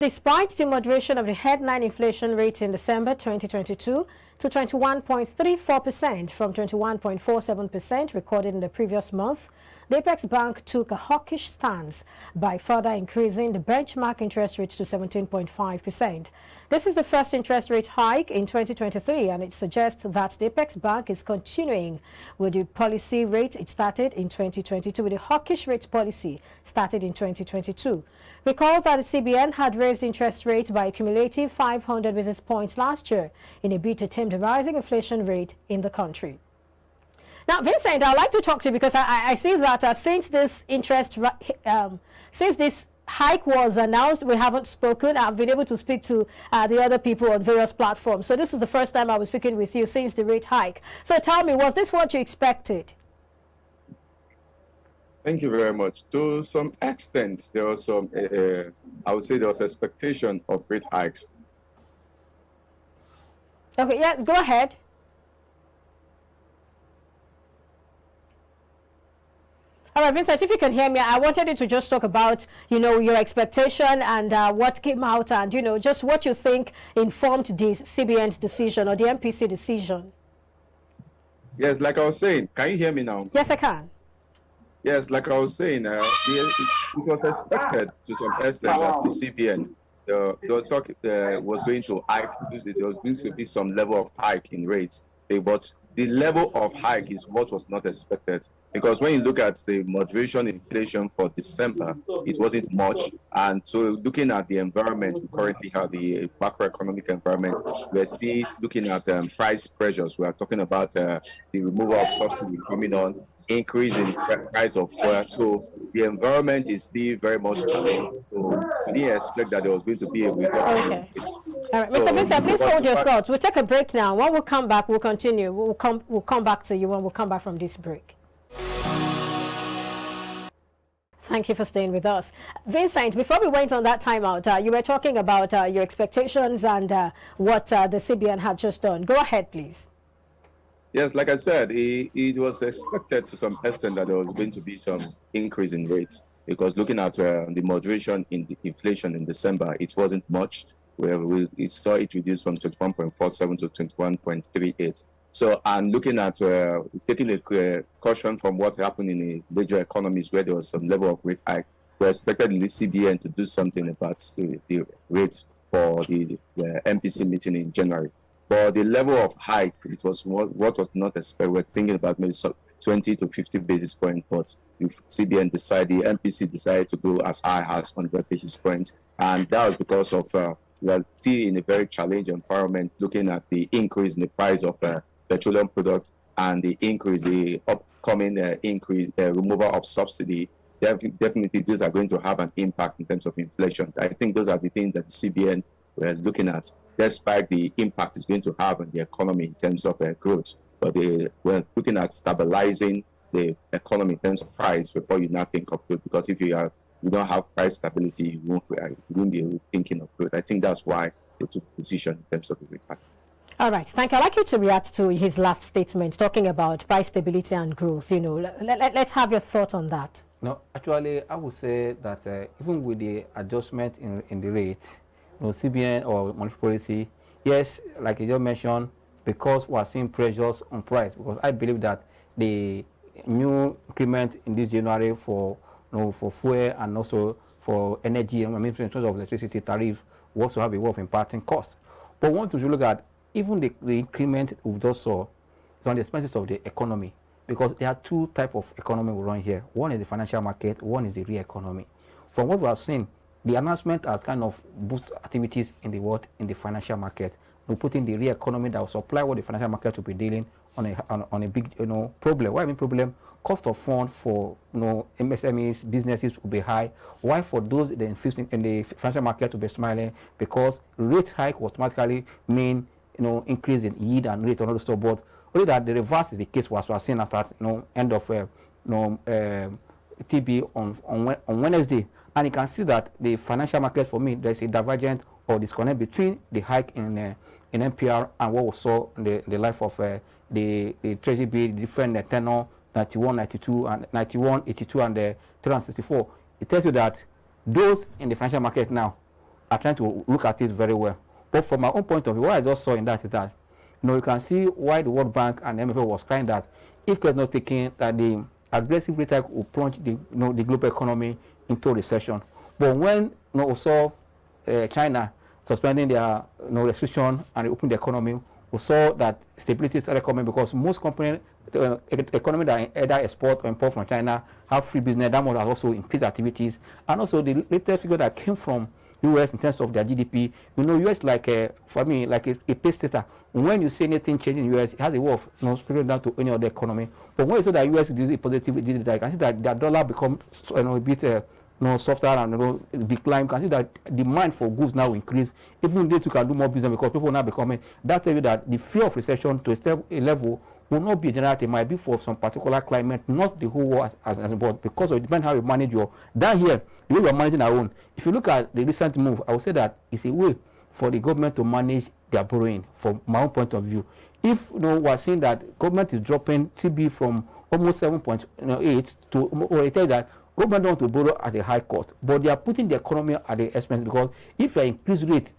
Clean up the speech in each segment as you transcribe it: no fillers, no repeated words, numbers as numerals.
Despite the moderation of the headline inflation rate in December 2022 to 21.34% from 21.47% recorded in the previous month, the Apex Bank took a hawkish stance by further increasing the benchmark interest rate to 17.5%. This is the first interest rate hike in 2023, and it suggests that the Apex Bank is continuing with the policy rate it started in 2022, with the hawkish rate policy started in 2022. Recall that the CBN had raised interest rates by a cumulative 500 basis points last year in a bid to tame the rising inflation rate in the country. Now, Vincent, I'd like to talk to you because I see that since this hike was announced, we haven't spoken. I've been able to speak to the other people on various platforms. So this is the first time I was speaking with you since the rate hike. So tell me, was this what you expected? Thank you very much. To some extent, there was some, I would say there was expectation of rate hikes. Okay, yes, go ahead. All right, Vincent, if you can hear me, I wanted you to just talk about, your expectation and what came out and, just what you think informed the CBN's decision or the MPC decision. Yes, like I was saying, can you hear me now? Yes, I can. Yes, like I was saying, it was expected to some extent that the CBN was going to hike. There was going to be some level of hike in rates, but the level of hike is what was not expected. Because when you look at the moderation inflation for December, it wasn't much. And so looking at the environment, we currently have the macroeconomic environment, we're still looking at price pressures. We are talking about the removal of subsidy coming on, increase in price of fuel. So the environment is still very much challenged. So we didn't expect that there was going to be a reduction. Okay. All right, Mr. Vincent, please hold your thoughts. We'll take a break now. When we come back, we'll continue. We'll come back to you when we come back from this break. Thank you for staying with us. Vincent, before we went on that timeout, you were talking about your expectations and what the CBN had just done. Go ahead, please. Yes, like I said, it was expected to some extent that there was going to be some increase in rates, because looking at the moderation in the inflation in December, it wasn't much, where we saw it reduced from 21.47 to 21.38. So, and looking at taking a caution from what happened in the major economies where there was some level of rate hike, we expected the CBN to do something about the rates for the MPC meeting in January. But the level of hike, it was what was not expected. We're thinking about maybe 20 to 50 basis points, but if CBN decided, the MPC decided to go as high as 100 basis points. And that was because of, we are still in a very challenging environment, looking at the increase in the price of petroleum products and the increase, the upcoming increase, removal of subsidy. Definitely, these are going to have an impact in terms of inflation. I think those are the things that the CBN were looking at, despite the impact it's going to have on the economy in terms of growth. But we're looking at stabilizing the economy in terms of price before you now think of growth. Because if you don't have price stability, you won't be thinking of growth. I think that's why they took the decision in terms of the return. All right, thank you. I'd like you to react to his last statement, talking about price stability and growth. Let's have your thought on that. No, actually, I would say that even with the adjustment in the rate, CBN or monetary policy, yes, like you just mentioned, because we are seeing pressures on price, because I believe that the new increment in this January for fuel and also for energy, in terms of electricity tariff, will also have a way of impacting cost. But one thing to look at, even the increment we just saw is on the expenses of the economy, because there are two types of economy we run here. One is the financial market, one is the real economy. From what we have seen, the announcement has kind of boosted activities in the financial market. We put in the real economy that will supply what the financial market will be dealing on a big problem. Why I mean problem? Cost of funds for MSMEs, businesses will be high. Why for those that invest in the financial market to be smiling? Because rate hike will automatically mean increase in yield and rate on all the stuff. But only that the reverse is the case for us. We are seeing at end of TB on Wednesday. And you can see that the financial market, for me, there's a divergent or disconnect between the hike in NPR and what we saw in the life of the Treasury bill, different tenor, 91, 92, and 91, 82, and 364. It tells you that those in the financial market now are trying to look at it very well. But from my own point of view, what I just saw in that is that, you can see why the World Bank and MFA was crying that if care is not taken, that the aggressive rate hike will plunge the the global economy into recession. But when we saw China suspending their restriction and opening the economy, we saw that stability started coming because most companies, the economy that either export or import from China have free business. That one has also increased activities, and also the latest figure that came from US in terms of their GDP. US like for me like a pace setter. When you see anything changing in US, it has a way of spreading down to any other economy. But when you see that US is a positive GDP, you can see that their dollar becomes a bit softer and decline. You can see that demand for goods now increase. Even they too can do more business because people now becoming. That tells you that the fear of recession to a level will not be general. It might be for some particular climate, not the whole world as but because it depends how you manage your down here. The way we are managing our own. If you look at the recent move, I would say that it's a way for the government to manage their borrowing. From my own point of view, if we are seeing that government is dropping TB from almost 7.8 to, or it tells that government don't want to borrow at a high cost, but they are putting the economy at the expense because if you increase rate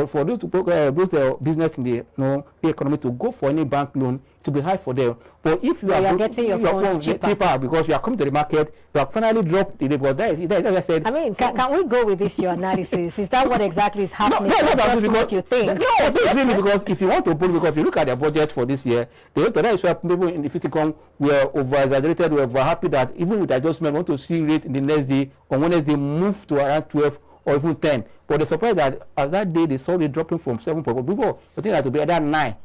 for those to boost their business in the economy to go for any bank loan, to be high for them. But if you are getting your funds cheaper because you are coming to the market, you are finally dropped the rate. But that is I said. I mean, can we go with this your analysis? Is that what exactly is happening? That's what you think. No, really, because if you want to borrow, because if you look at the budget for this year, that is why people in the fixed income were over exaggerated. We were happy that even with adjustment, we want to see rate in the next day on Wednesday move to around 12 or even 10. But the surprise that at that day they saw it dropping from 7. People think that to be either 9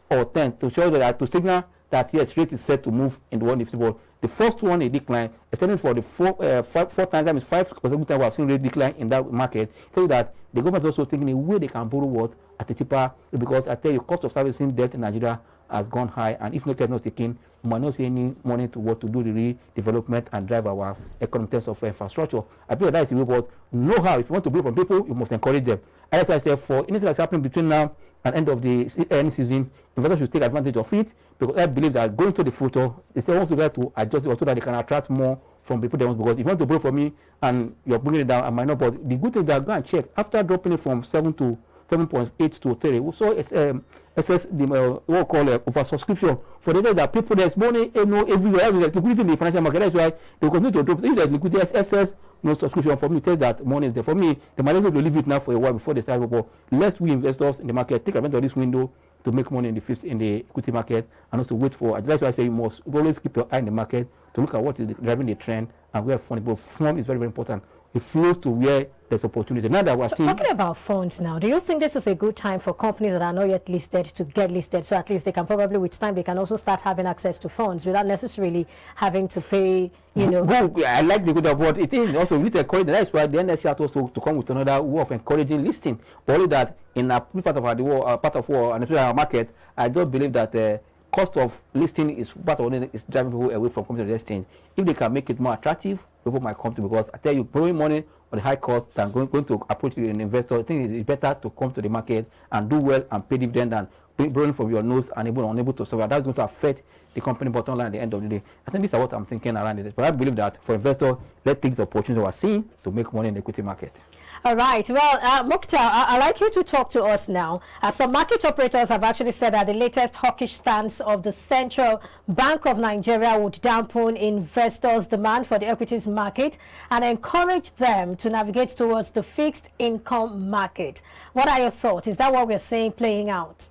or 10 to show that to signal that yes, rate is set to move in the 150 ball. The first one a decline, extending for the four times, that means 5 consecutive times we have seen rate decline in that market. Tell you that the government is also thinking a way they can borrow what at a cheaper, because I tell you cost of servicing debt in Nigeria has gone high, and if no care not taken, we might not see any money to what to do the redevelopment and drive our economy in terms of infrastructure. I feel that is the way, but know how if you want to borrow from people, you must encourage them. As I said, for anything that's happening between now and end of the earnings season, investors should take advantage of it, because I believe that going to the future, they still want to get to adjust it so that they can attract more from people they want. Because if you want to borrow from me and you're bringing it down, I might not. But the good thing is that go and check after dropping it from 7 to 7.8 to 3. We saw SS what we call oversubscription. For the day that people there's money everywhere, there's liquidity in the financial market. That's why they continue to drop. If there's liquidity, SS no subscription for me, tell that money is there. For me, they might need to leave it now for a while before they start. But let we investors in the market take advantage of this window to make money in the equity market, and also wait for. That's why I say you must always keep your eye in the market to look at what is driving the trend and where fund. But fund is very, very important. It flows to where there's opportunity. Now that we're seeing. Talking about funds now, do you think this is a good time for companies that are not yet listed to get listed, so at least they can probably with time they can also start having access to funds without necessarily having to pay, I like the good about it is also with encouraging. That's why the NSC has also to come with another way of encouraging listing. But only that in a part of the world, and especially our market, I don't believe that cost of listing is part of it is driving people away from coming to the exchange. If they can make it more attractive, people might come to, because I tell you, borrowing money on the high cost than going to approach an investor. I think it's better to come to the market and do well and pay dividend than borrowing from your nose and unable to survive. That's going to affect the company bottom line at the end of the day. I think this is what I'm thinking around it. But I believe that for investors, let's take the opportunity we're seeing to make money in the equity market. All right. Well, Mukhtar, I'd like you to talk to us now. Some market operators have actually said that the latest hawkish stance of the Central Bank of Nigeria would dampen investors' demand for the equities market and encourage them to navigate towards the fixed income market. What are your thoughts? Is that what we're seeing playing out?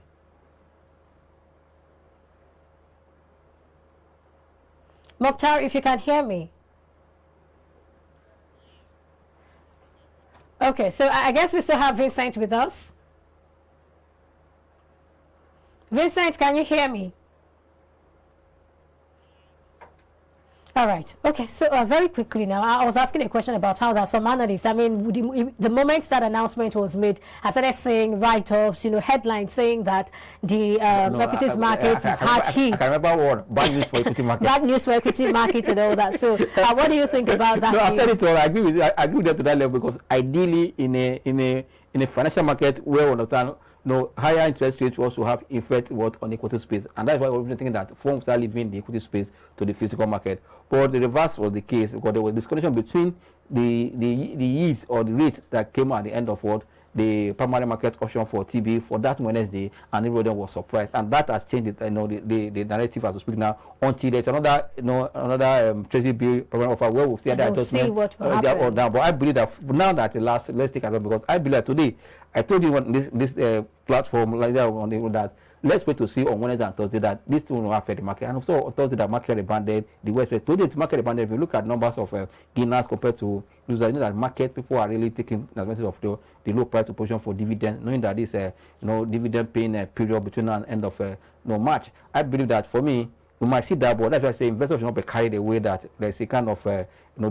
Mukhtar, if you can hear me. Okay, so I guess we still have Vincent with us. Vincent, can you hear me? All right. Okay. So very quickly now, I was asking a question about how that some analysts, I mean, the moment that announcement was made, I started saying write-ups, headlines saying that the equities market is hard hit. I can remember what bad news for equity market. Bad news for equity market and all that. So what do you think about that? No, after this, I agree with that to that level, because ideally in a financial market where we understand higher interest rates also have effect on equity space, and that's why we're thinking that firms are leaving the equity space to the physical market. But the reverse was the case, because there was disconnection between the yield or the rate that came at the end of the primary market auction for TB for that Wednesday, and everybody was surprised, and that has changed it, the narrative as we speak now, until there's another Treasury bill program offer where we'll see the adjustment. See what will happen. But I believe that now that let's take advantage, because I believe that today, I told you on this platform like that on the that. Let's wait to see on Wednesday and Thursday that this will not affect the market. And also on Thursday, the market rebounded. The West today, the market rebounded. If you look at numbers of gainers compared to losers, you know that market people are really taking advantage of the low price position for dividend, knowing that this dividend paying period between now and end of March. I believe that for me, we might see that, but that's why I say investors should not be carried away that there's a kind of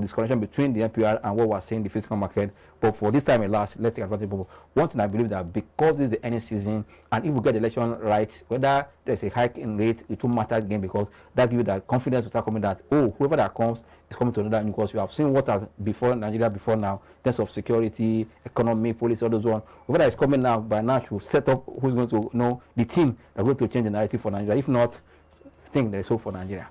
disconnection between the NPR and what we're seeing in the physical market. But for this time at last, let's take advantage of one thing. I believe that because this is the earnings season, and if we get the election right, whether there's a hike in rate, it won't matter again, because that gives you that confidence to start coming that, oh, whoever that comes is coming to another, because you have seen what has before Nigeria before now, in terms of security, economy, policy, all those ones. Whoever is coming now, by now, should set up who's going to know the team that's going to change the narrative for Nigeria. If not, I think there's hope for Nigeria.